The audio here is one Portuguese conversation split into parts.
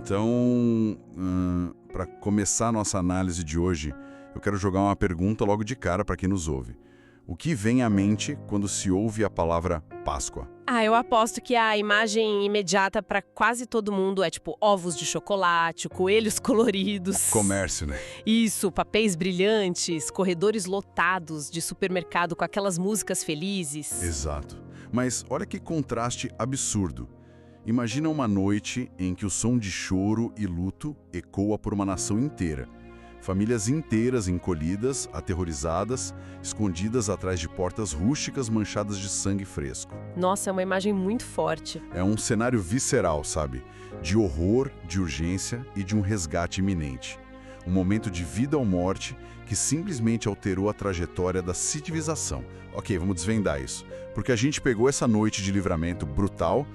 Então, para começar a nossa análise de hoje, eu quero jogar uma pergunta logo de cara para quem nos ouve. O que vem à mente quando se ouve a palavra Páscoa? Eu aposto que a imagem imediata para quase todo mundo é tipo ovos de chocolate, coelhos coloridos. Comércio, né? Isso, papéis brilhantes, corredores lotados de supermercado com aquelas músicas felizes. Exato. Mas olha que contraste absurdo. Imagina uma noite em que o som de choro e luto ecoa por uma nação inteira. Famílias inteiras encolhidas, aterrorizadas, escondidas atrás de portas rústicas manchadas de sangue fresco. Nossa, é uma imagem muito forte. É um cenário visceral, sabe? De horror, de urgência e de um resgate iminente. Um momento de vida ou morte que simplesmente alterou a trajetória da civilização. Ok, vamos desvendar isso. Porque a gente pegou essa noite de livramento brutal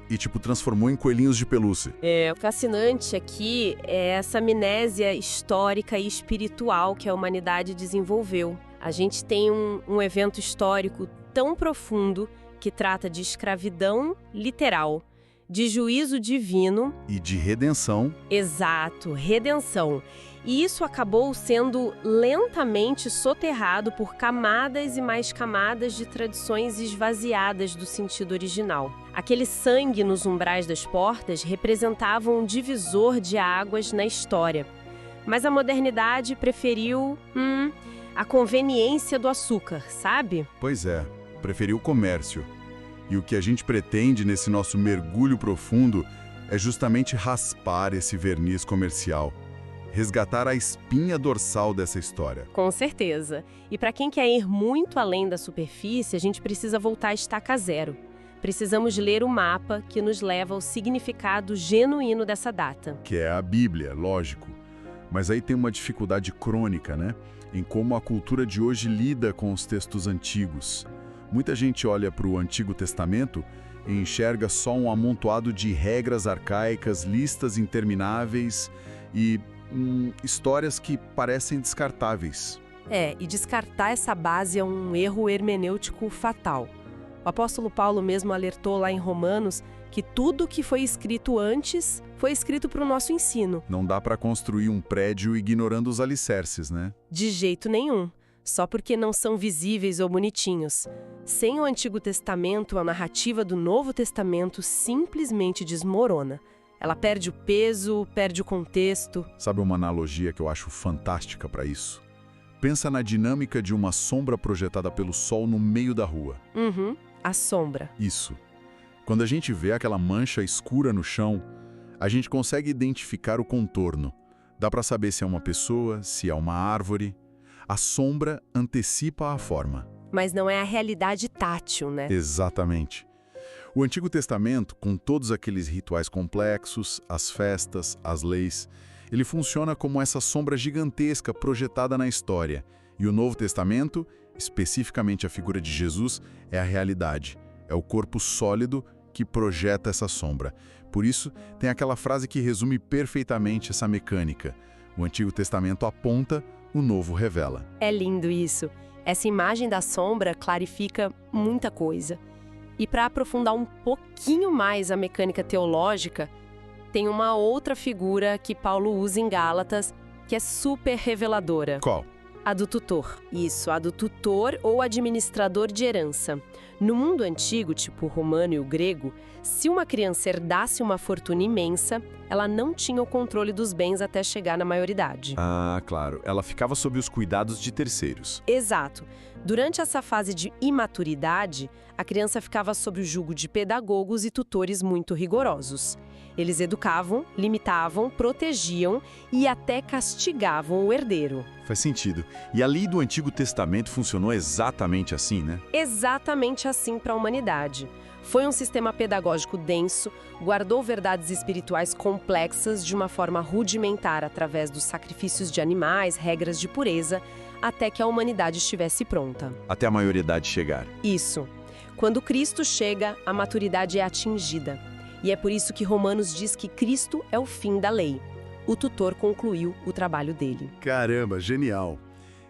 e, transformou em coelhinhos de pelúcia. O fascinante aqui é essa amnésia histórica e espiritual que a humanidade desenvolveu. A gente tem um evento histórico tão profundo que trata de escravidão literal, de juízo divino... E de redenção. Exato, redenção. E isso acabou sendo lentamente soterrado por camadas e mais camadas de tradições esvaziadas do sentido original. Aquele sangue nos umbrais das portas representava um divisor de águas na história. Mas a modernidade preferiu a conveniência do açúcar, sabe? Pois é, preferiu o comércio. E o que a gente pretende nesse nosso mergulho profundo é justamente raspar esse verniz comercial. Resgatar a espinha dorsal dessa história. Com certeza. E para quem quer ir muito além da superfície, a gente precisa voltar à estaca zero. Precisamos ler o mapa que nos leva ao significado genuíno dessa data. Que é a Bíblia, lógico. Mas aí tem uma dificuldade crônica, né? Em como a cultura de hoje lida com os textos antigos. Muita gente olha para o Antigo Testamento e enxerga só um amontoado de regras arcaicas, listas intermináveis e histórias que parecem descartáveis. E descartar essa base é um erro hermenêutico fatal. O apóstolo Paulo mesmo alertou lá em Romanos que tudo que foi escrito antes foi escrito para o nosso ensino. Não dá para construir um prédio ignorando os alicerces, né? De jeito nenhum. Só porque não são visíveis ou bonitinhos. Sem o Antigo Testamento, a narrativa do Novo Testamento simplesmente desmorona. Ela perde o peso, perde o contexto. Sabe uma analogia que eu acho fantástica para isso? Pensa na dinâmica de uma sombra projetada pelo sol no meio da rua. A sombra. Isso. Quando a gente vê aquela mancha escura no chão, a gente consegue identificar o contorno. Dá para saber se é uma pessoa, se é uma árvore. A sombra antecipa a forma. Mas não é a realidade tátil, né? Exatamente. O Antigo Testamento, com todos aqueles rituais complexos, as festas, as leis, ele funciona como essa sombra gigantesca projetada na história. E o Novo Testamento, especificamente a figura de Jesus, é a realidade. É o corpo sólido que projeta essa sombra. Por isso, tem aquela frase que resume perfeitamente essa mecânica. O Antigo Testamento aponta, o Novo revela. É lindo isso. Essa imagem da sombra clarifica muita coisa. E para aprofundar um pouquinho mais a mecânica teológica, tem uma outra figura que Paulo usa em Gálatas, que é super reveladora. Qual? A do tutor. Isso, a do tutor ou administrador de herança. No mundo antigo, tipo o romano e o grego, se uma criança herdasse uma fortuna imensa, ela não tinha o controle dos bens até chegar na maioridade. Ah, claro. Ela ficava sob os cuidados de terceiros. Exato. Durante essa fase de imaturidade, a criança ficava sob o jugo de pedagogos e tutores muito rigorosos. Eles educavam, limitavam, protegiam e até castigavam o herdeiro. Faz sentido. E a lei do Antigo Testamento funcionou exatamente assim, né? Exatamente assim para a humanidade. Foi um sistema pedagógico denso, guardou verdades espirituais complexas de uma forma rudimentar através dos sacrifícios de animais, regras de pureza, até que a humanidade estivesse pronta. Até a maioridade chegar. Isso. Quando Cristo chega, a maturidade é atingida. E é por isso que Romanos diz que Cristo é o fim da lei. O tutor concluiu o trabalho dele. Caramba, genial!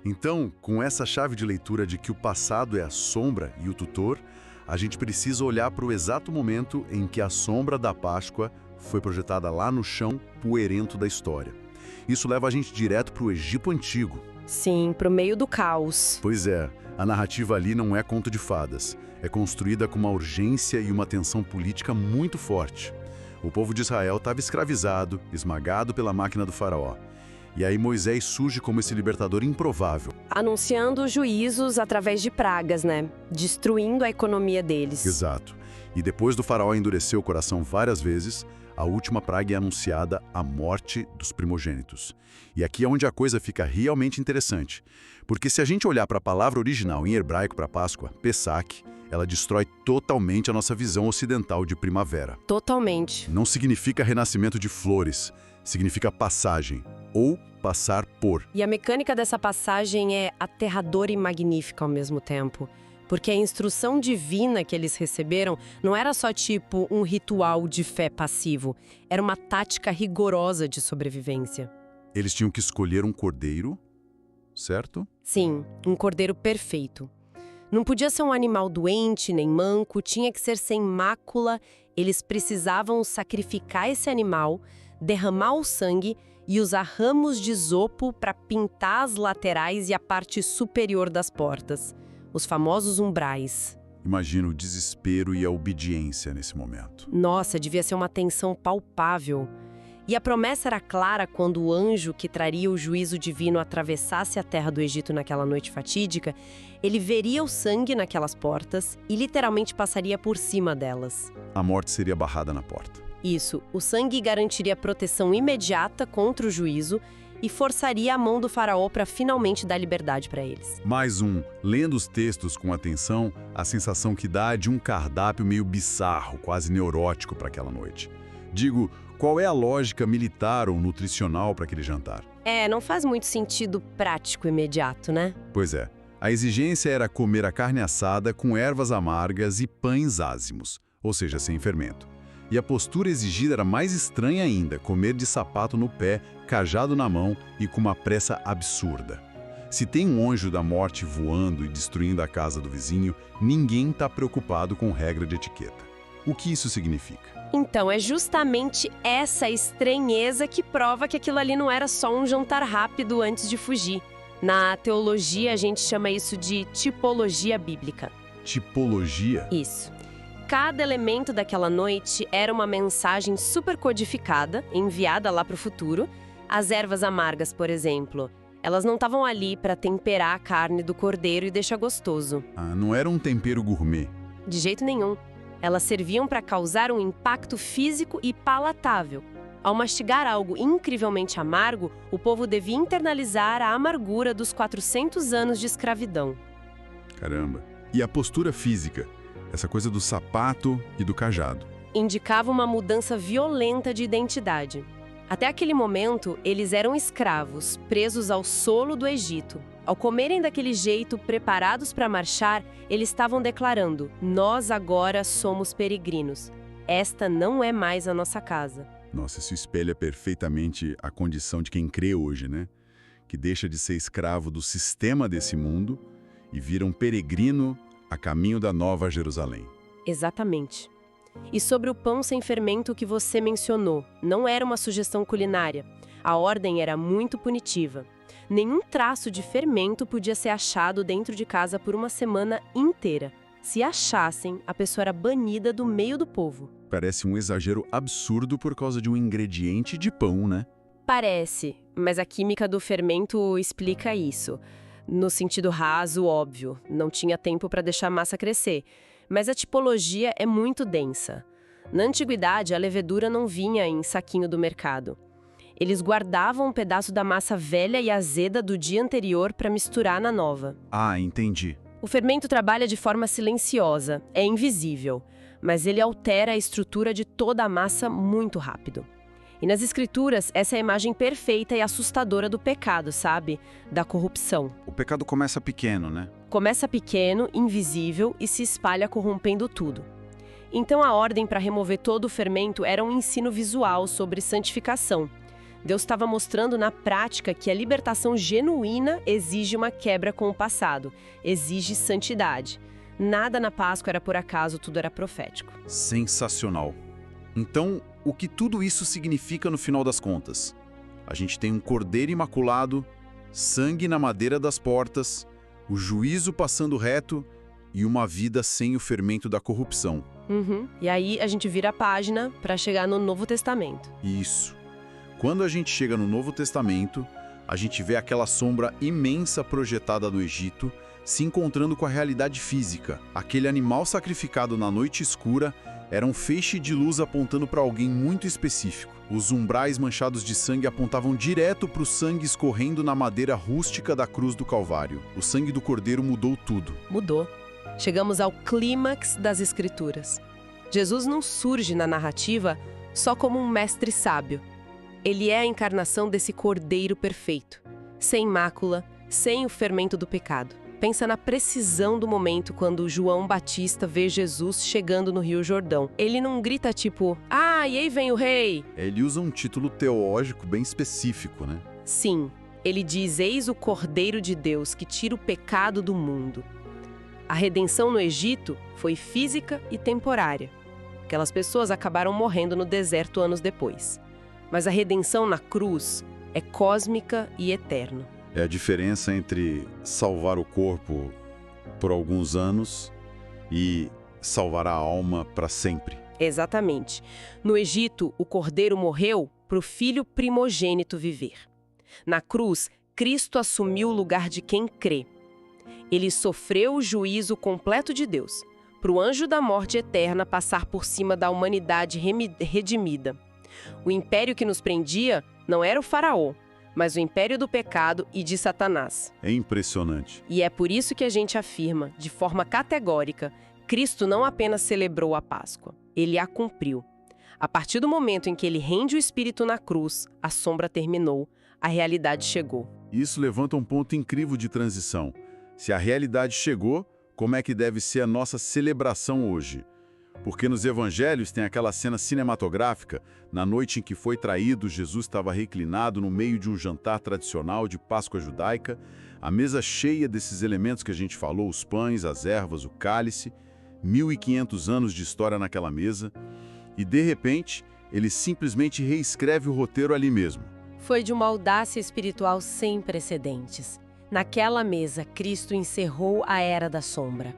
Então, com essa chave de leitura de que o passado é a sombra e o tutor, a gente precisa olhar para o exato momento em que a sombra da Páscoa foi projetada lá no chão poeirento da história. Isso leva a gente direto para o Egito Antigo. Sim, pro meio do caos. Pois é, a narrativa ali não é conto de fadas. É construída com uma urgência e uma tensão política muito forte. O povo de Israel estava escravizado, esmagado pela máquina do faraó. E aí Moisés surge como esse libertador improvável. Anunciando juízos através de pragas, né? Destruindo a economia deles. Exato. E depois do faraó endurecer o coração várias vezes, a última praga é anunciada, a morte dos primogênitos. E aqui é onde a coisa fica realmente interessante. Porque se a gente olhar para a palavra original em hebraico para Páscoa, Pesach, ela destrói totalmente a nossa visão ocidental de primavera. Totalmente. Não significa renascimento de flores, significa passagem, ou passar por. E a mecânica dessa passagem é aterradora e magnífica ao mesmo tempo. Porque a instrução divina que eles receberam não era só tipo um ritual de fé passivo, era uma tática rigorosa de sobrevivência. Eles tinham que escolher um cordeiro, certo? Sim, um cordeiro perfeito. Não podia ser um animal doente nem manco, tinha que ser sem mácula. Eles precisavam sacrificar esse animal, derramar o sangue e usar ramos de isopo para pintar as laterais e a parte superior das portas. Os famosos umbrais. Imagina o desespero e a obediência nesse momento. Nossa, devia ser uma tensão palpável. E a promessa era clara quando o anjo que traria o juízo divino atravessasse a terra do Egito naquela noite fatídica, ele veria o sangue naquelas portas e literalmente passaria por cima delas. A morte seria barrada na porta. Isso, o sangue garantiria proteção imediata contra o juízo e forçaria a mão do faraó para finalmente dar liberdade para eles. Mais um, lendo os textos com atenção, a sensação que dá é de um cardápio meio bizarro, quase neurótico para aquela noite. Digo, qual é a lógica militar ou nutricional para aquele jantar? Não faz muito sentido prático imediato, né? Pois é, a exigência era comer a carne assada com ervas amargas e pães ázimos, ou seja, sem fermento. E a postura exigida era mais estranha ainda, comer de sapato no pé, cajado na mão e com uma pressa absurda. Se tem um anjo da morte voando e destruindo a casa do vizinho, ninguém está preocupado com regra de etiqueta. O que isso significa? Então, é justamente essa estranheza que prova que aquilo ali não era só um jantar rápido antes de fugir. Na teologia, a gente chama isso de tipologia bíblica. Tipologia? Isso. Cada elemento daquela noite era uma mensagem super codificada, enviada lá para o futuro. As ervas amargas, por exemplo, elas não estavam ali para temperar a carne do cordeiro e deixar gostoso. Não era um tempero gourmet. De jeito nenhum. Elas serviam para causar um impacto físico e palatável. Ao mastigar algo incrivelmente amargo, o povo devia internalizar a amargura dos 400 anos de escravidão. Caramba. E a postura física? Essa coisa do sapato e do cajado. Indicava uma mudança violenta de identidade. Até aquele momento, eles eram escravos, presos ao solo do Egito. Ao comerem daquele jeito, preparados para marchar, eles estavam declarando: nós agora somos peregrinos. Esta não é mais a nossa casa. Nossa, isso espelha perfeitamente a condição de quem crê hoje, né? Que deixa de ser escravo do sistema desse mundo e vira um peregrino a caminho da Nova Jerusalém. Exatamente. E sobre o pão sem fermento que você mencionou, não era uma sugestão culinária. A ordem era muito punitiva. Nenhum traço de fermento podia ser achado dentro de casa por uma semana inteira. Se achassem, a pessoa era banida do meio do povo. Parece um exagero absurdo por causa de um ingrediente de pão, né? Parece, mas a química do fermento explica isso. No sentido raso, óbvio, não tinha tempo para deixar a massa crescer. Mas a tipologia é muito densa. Na antiguidade, a levedura não vinha em saquinho do mercado. Eles guardavam um pedaço da massa velha e azeda do dia anterior para misturar na nova. Entendi. O fermento trabalha de forma silenciosa, é invisível, mas ele altera a estrutura de toda a massa muito rápido. E nas escrituras, essa é a imagem perfeita e assustadora do pecado, sabe? Da corrupção. O pecado começa pequeno, né? Começa pequeno, invisível e se espalha corrompendo tudo. Então a ordem para remover todo o fermento era um ensino visual sobre santificação. Deus estava mostrando na prática que a libertação genuína exige uma quebra com o passado, exige santidade. Nada na Páscoa era por acaso, tudo era profético. Sensacional. Então, o que tudo isso significa no final das contas? A gente tem um cordeiro imaculado, sangue na madeira das portas, o juízo passando reto e uma vida sem o fermento da corrupção. E aí a gente vira a página para chegar no Novo Testamento. Isso. Quando a gente chega no Novo Testamento, a gente vê aquela sombra imensa projetada no Egito se encontrando com a realidade física. Aquele animal sacrificado na noite escura era um feixe de luz apontando para alguém muito específico. Os umbrais manchados de sangue apontavam direto para o sangue escorrendo na madeira rústica da cruz do Calvário. O sangue do cordeiro mudou tudo. Mudou. Chegamos ao clímax das Escrituras. Jesus não surge na narrativa só como um mestre sábio. Ele é a encarnação desse cordeiro perfeito, sem mácula, sem o fermento do pecado. Pensa na precisão do momento quando João Batista vê Jesus chegando no Rio Jordão. Ele não grita tipo, ah, e aí vem o rei. Ele usa um título teológico bem específico, né? Sim, ele diz, eis o Cordeiro de Deus que tira o pecado do mundo. A redenção no Egito foi física e temporária. Aquelas pessoas acabaram morrendo no deserto anos depois. Mas a redenção na cruz é cósmica e eterna. É a diferença entre salvar o corpo por alguns anos e salvar a alma para sempre. Exatamente. No Egito, o cordeiro morreu para o filho primogênito viver. Na cruz, Cristo assumiu o lugar de quem crê. Ele sofreu o juízo completo de Deus, para o anjo da morte eterna passar por cima da humanidade redimida. O império que nos prendia não era o faraó, mas o império do pecado e de Satanás. É impressionante. E é por isso que a gente afirma, de forma categórica, Cristo não apenas celebrou a Páscoa, ele a cumpriu. A partir do momento em que ele rende o Espírito na cruz, a sombra terminou, a realidade chegou. Isso levanta um ponto incrível de transição. Se a realidade chegou, como é que deve ser a nossa celebração hoje? Porque nos evangelhos tem aquela cena cinematográfica, na noite em que foi traído, Jesus estava reclinado no meio de um jantar tradicional de Páscoa judaica, a mesa cheia desses elementos que a gente falou, os pães, as ervas, o cálice, 1500 anos de história naquela mesa, e de repente, ele simplesmente reescreve o roteiro ali mesmo. Foi de uma audácia espiritual sem precedentes. Naquela mesa, Cristo encerrou a Era da Sombra.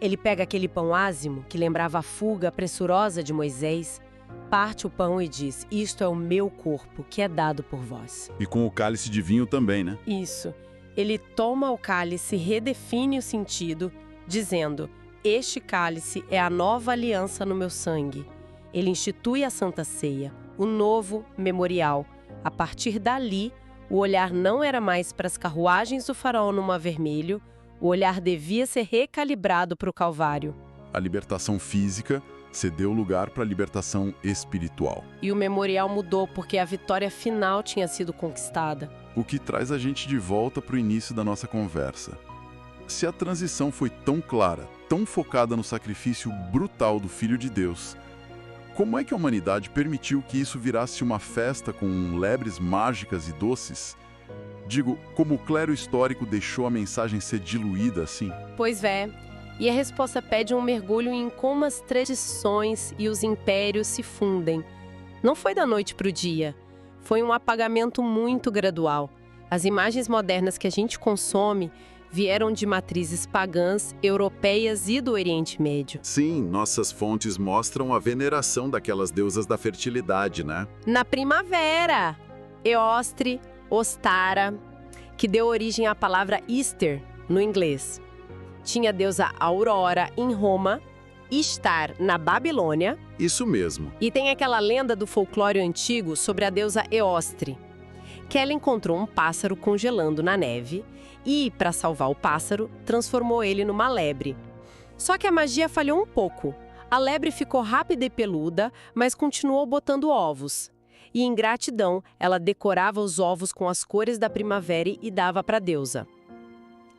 Ele pega aquele pão ázimo, que lembrava a fuga pressurosa de Moisés, parte o pão e diz, isto é o meu corpo, que é dado por vós. E com o cálice de vinho também, né? Isso. Ele toma o cálice e redefine o sentido, dizendo, este cálice é a nova aliança no meu sangue. Ele institui a Santa Ceia, o novo memorial. A partir dali, o olhar não era mais para as carruagens do faraó no Mar Vermelho, o olhar devia ser recalibrado para o Calvário. A libertação física cedeu lugar para a libertação espiritual. E o memorial mudou porque a vitória final tinha sido conquistada. O que traz a gente de volta para o início da nossa conversa. Se a transição foi tão clara, tão focada no sacrifício brutal do Filho de Deus, como é que a humanidade permitiu que isso virasse uma festa com lebres mágicas e doces? Digo, como o clero histórico deixou a mensagem ser diluída assim? Pois é, e a resposta pede um mergulho em como as tradições e os impérios se fundem. Não foi da noite para o dia, foi um apagamento muito gradual. As imagens modernas que a gente consome vieram de matrizes pagãs, europeias e do Oriente Médio. Sim, nossas fontes mostram a veneração daquelas deusas da fertilidade, né? Na primavera, Eostre, Ostara, que deu origem à palavra Easter no inglês. Tinha a deusa Aurora em Roma, Ishtar na Babilônia. Isso mesmo. E tem aquela lenda do folclore antigo sobre a deusa Eostre, que ela encontrou um pássaro congelando na neve e, para salvar o pássaro, transformou ele numa lebre. Só que a magia falhou um pouco. A lebre ficou rápida e peluda, mas continuou botando ovos. E, em gratidão, ela decorava os ovos com as cores da primavera e dava para a deusa.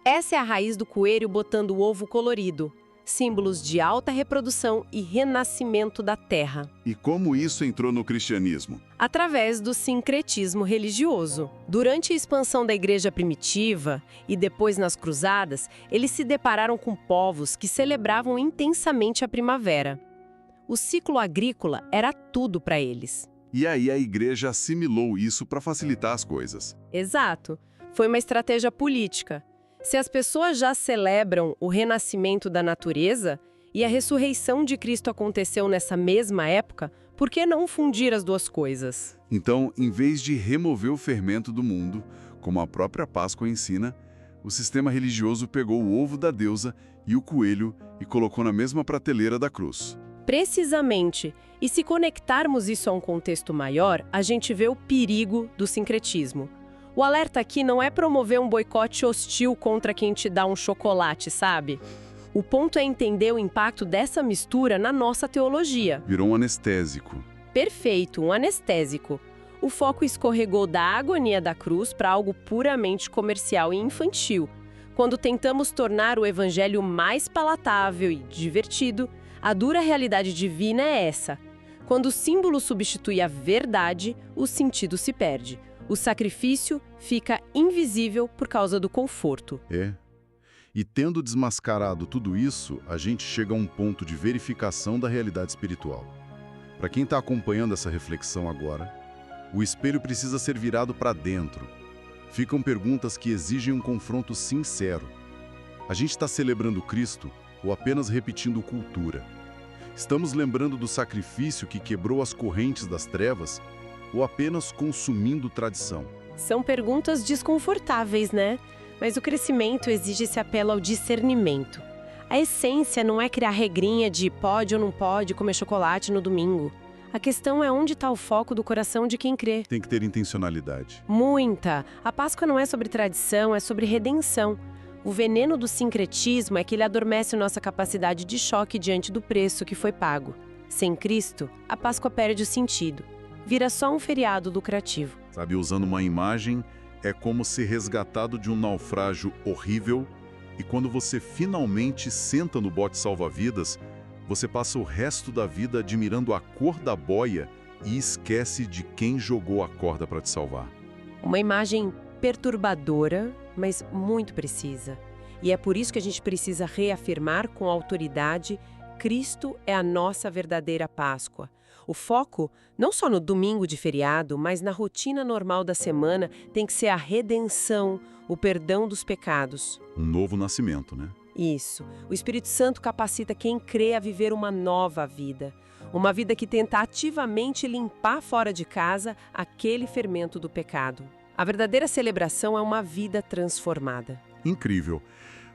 Essa é a raiz do coelho botando o ovo colorido, símbolos de alta reprodução e renascimento da terra. E como isso entrou no cristianismo? Através do sincretismo religioso. Durante a expansão da igreja primitiva e depois nas cruzadas, eles se depararam com povos que celebravam intensamente a primavera. O ciclo agrícola era tudo para eles. E aí a igreja assimilou isso para facilitar as coisas. Exato. Foi uma estratégia política. Se as pessoas já celebram o renascimento da natureza e a ressurreição de Cristo aconteceu nessa mesma época, por que não fundir as duas coisas? Então, em vez de remover o fermento do mundo, como a própria Páscoa ensina, o sistema religioso pegou o ovo da deusa e o coelho e colocou na mesma prateleira da cruz. Precisamente. E se conectarmos isso a um contexto maior, a gente vê o perigo do sincretismo. O alerta aqui não é promover um boicote hostil contra quem te dá um chocolate, sabe? O ponto é entender o impacto dessa mistura na nossa teologia. Virou um anestésico. Perfeito, um anestésico. O foco escorregou da agonia da cruz para algo puramente comercial e infantil. Quando tentamos tornar o evangelho mais palatável e divertido, a dura realidade divina é essa. Quando o símbolo substitui a verdade, o sentido se perde. O sacrifício fica invisível por causa do conforto. É. E tendo desmascarado tudo isso, a gente chega a um ponto de verificação da realidade espiritual. Para quem está acompanhando essa reflexão agora, o espelho precisa ser virado para dentro. Ficam perguntas que exigem um confronto sincero. A gente está celebrando Cristo ou apenas repetindo cultura? Estamos lembrando do sacrifício que quebrou as correntes das trevas ou apenas consumindo tradição? São perguntas desconfortáveis, né? Mas o crescimento exige esse apelo ao discernimento. A essência não é criar regrinha de pode ou não pode comer chocolate no domingo. A questão é onde está o foco do coração de quem crê. Tem que ter intencionalidade. Muita! A Páscoa não é sobre tradição, é sobre redenção. O veneno do sincretismo é que ele adormece nossa capacidade de choque diante do preço que foi pago. Sem Cristo, a Páscoa perde o sentido. Vira só um feriado lucrativo. Sabe, usando uma imagem, é como ser resgatado de um naufrágio horrível e quando você finalmente senta no bote salva-vidas, você passa o resto da vida admirando a cor da boia e esquece de quem jogou a corda para te salvar. Uma imagem perturbadora, mas muito precisa. E é por isso que a gente precisa reafirmar com autoridade: Cristo é a nossa verdadeira Páscoa. O foco, não só no domingo de feriado, mas na rotina normal da semana, tem que ser a redenção, o perdão dos pecados. Um novo nascimento, né? Isso. O Espírito Santo capacita quem crê a viver uma nova vida. Uma vida que tenta ativamente limpar fora de casa aquele fermento do pecado. A verdadeira celebração é uma vida transformada. Incrível.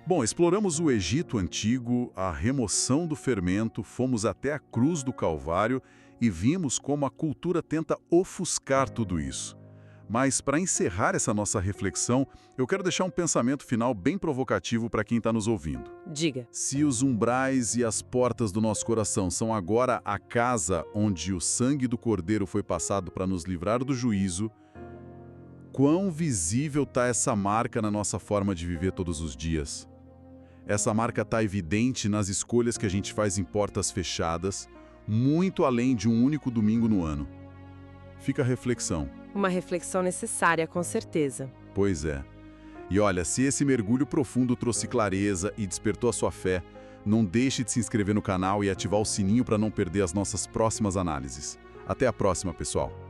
Bom, exploramos o Egito Antigo, a remoção do fermento, fomos até a cruz do Calvário e vimos como a cultura tenta ofuscar tudo isso. Mas, para encerrar essa nossa reflexão, eu quero deixar um pensamento final bem provocativo para quem está nos ouvindo. Diga. Se os umbrais e as portas do nosso coração são agora a casa onde o sangue do Cordeiro foi passado para nos livrar do juízo, quão visível está essa marca na nossa forma de viver todos os dias? Essa marca está evidente nas escolhas que a gente faz em portas fechadas, muito além de um único domingo no ano. Fica a reflexão. Uma reflexão necessária, com certeza. Pois é. E olha, se esse mergulho profundo trouxe clareza e despertou a sua fé, não deixe de se inscrever no canal e ativar o sininho para não perder as nossas próximas análises. Até a próxima, pessoal!